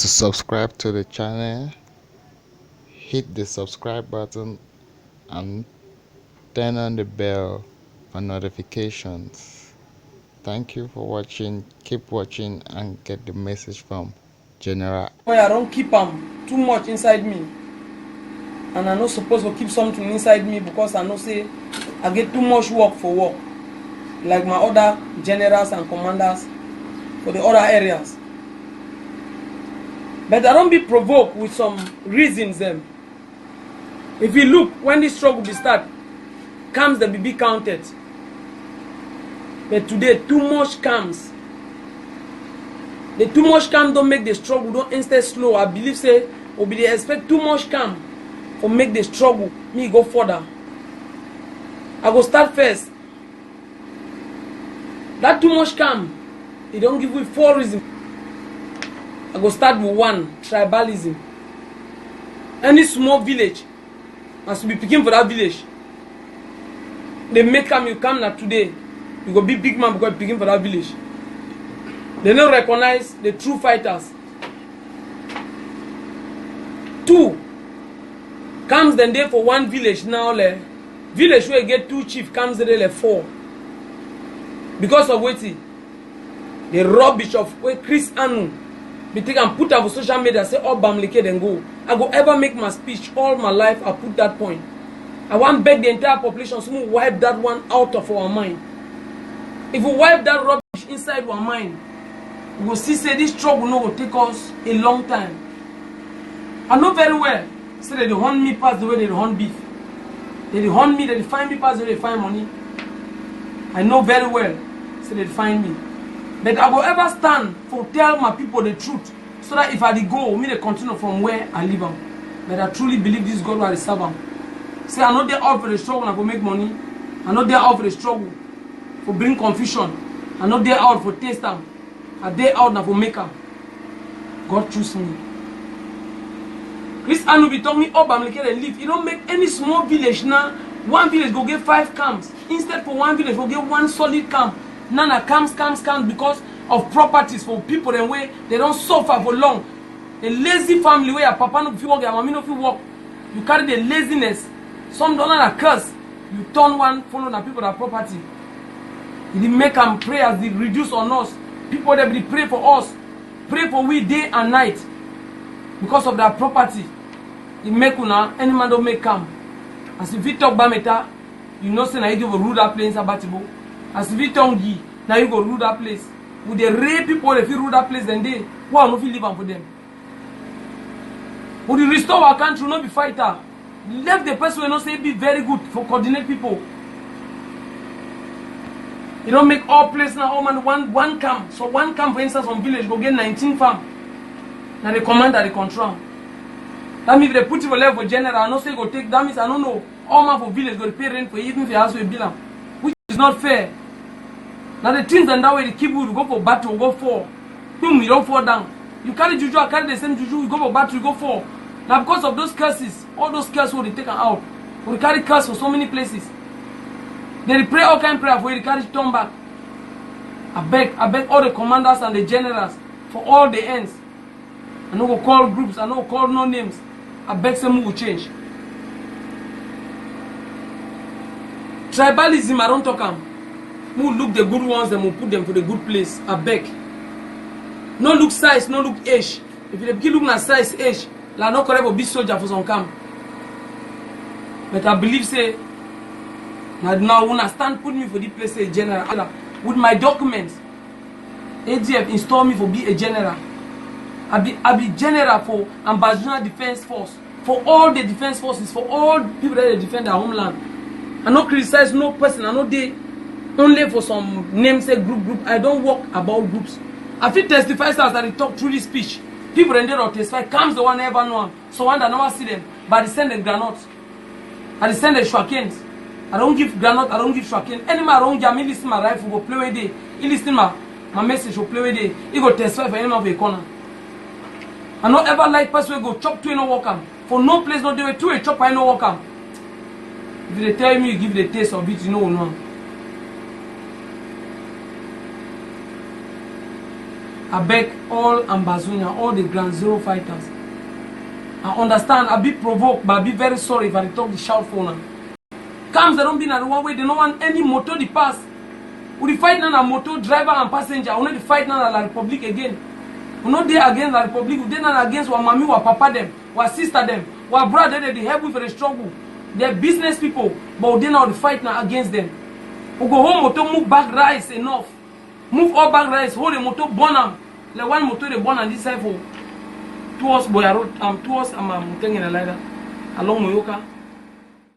To subscribe to the channel, hit the subscribe button and turn on the bell for notifications. Thank you for watching. Keep watching and get the message from General. I don't keep too much inside me, and I'm not supposed to keep something inside me because I know say I get too much work for work, like my other generals and commanders for the other areas. But I don't be provoked with some reasons them. If you look, when this struggle be start, comes the be counted. But today too much comes. The too much come don't make the struggle don't instead slow. I believe say or be they expect too much come for make the struggle me go further. I go start first. That too much come, it don't give me 4 reasons. I go start with 1, tribalism. Any small village must be picking for that village. They make you come now today. You go be big man because you're picking for that village. They don't recognize the true fighters. 2 comes the day for 1 village now. Village where you get 2 chief comes the 4. Because of waiting. The rubbish of where Chris Anu be take and put on social media say all Bamleke then go. I go ever make my speech all my life. I put that point. I want beg the entire population to wipe that one out of our mind. If we wipe that rubbish inside our mind, we will see say this struggle no will take us a long time. I know very well. Say they hunt me past the way they hunt beef. They hunt me, they find me past the way they find money. I know very well. Say they find me. But I will ever stand for tell my people the truth. So that if I go, me they continue from where I live on. But I truly believe this God will serve them. Say I know they're out for the struggle and for make money. I know they're out for the struggle for bring confusion. I know they're out for taste them. And they're out now for make them. God choose me. Chris Anu be telling me, oh, Bamleke they live. You don't make any small village now. 1 village go get 5 camps. Instead for 1 village go get 1 solid camp. Nana camps because of properties for people and way they don't suffer for long. A lazy family where your papa no fit work, your mommy no fit work. You carry the laziness. Some don't know curse. You turn one follow the people that property. It make them pray as they reduce on us. People that be pray for us. Pray for we day and night. Because of their property. It make una any man don't make come. As if you talk Bameta, you know say now you give a rude that place in Sabatibo. As if you talk Gi, now you go rule that place. With the rape people if you rule that place then they why no fit live on for them. Would you restore our country, not be fighter? Left the person will not say be very good for coordinate people. You don't make all place now all man one camp. So 1 camp for instance on village go get 19 farm. Now the commander they control. That means if they put you for level for general, I know say go take that means I don't know. All man for village go pay rent for even if you ask for a bill. Which is not fair. Now the things and that way they keep you go for battle, go for. Boom, you don't fall down. You carry juju, I carry the same juju, you go for battle, you go for. Now because of those curses, all those curses will be taken out. We carry curse for so many places. They pray all kind of prayer for you, they carry turn back. I beg all the commanders and the generals for all the ends. I know go call groups, I know go call no names. I beg some will change. Tribalism, I don't talk am. Who look the good ones and we'll put them for the good place. I beg. No look size, no look age. If you keep looking at size, age, like no correct for big soldier for some camp. But I believe say now when I stand put me for this place a general with my documents, ADF install me for be a general. I be general for Ambassador Defense Force, for all the defense forces, for all people that defend their homeland. I not criticize no person, I know they only for some namesake group. I don't work about groups. I feel testify as that they talk through this speech. People in there or testify comes the one never know. So one that never see them, but they send the granotes. I send the shwakens. I don't give granite, I don't give shwaken. Any man wrong jam, he listen my rifle, go play with day. He listen my message, go play with day. He go testify for any man for a corner. I don't ever like person go chop 2 no walk am. For no place no do it 2 a chop I no walk am. If they tell me you give the taste of it, you know no. I beg all Ambazonia, all the Ground Zero fighters. I understand, I be provoked, but I be very sorry if I talk the shout for now. Comes they don't be in the one way, they don't want any motor to pass. We fight now a motor driver and passenger. We not fight now la Republic again. We not there against the Republic. We not against our mommy, our papa them, our sister them, our brother. They help with the struggle. They're business people, but we not fight now against them. We go home, motor move back rice enough. Move all back rice. Hold the motor burn them. Like one motor they burn on this side for towards Boya Road. Towards mountain in the ladder along Moyoka.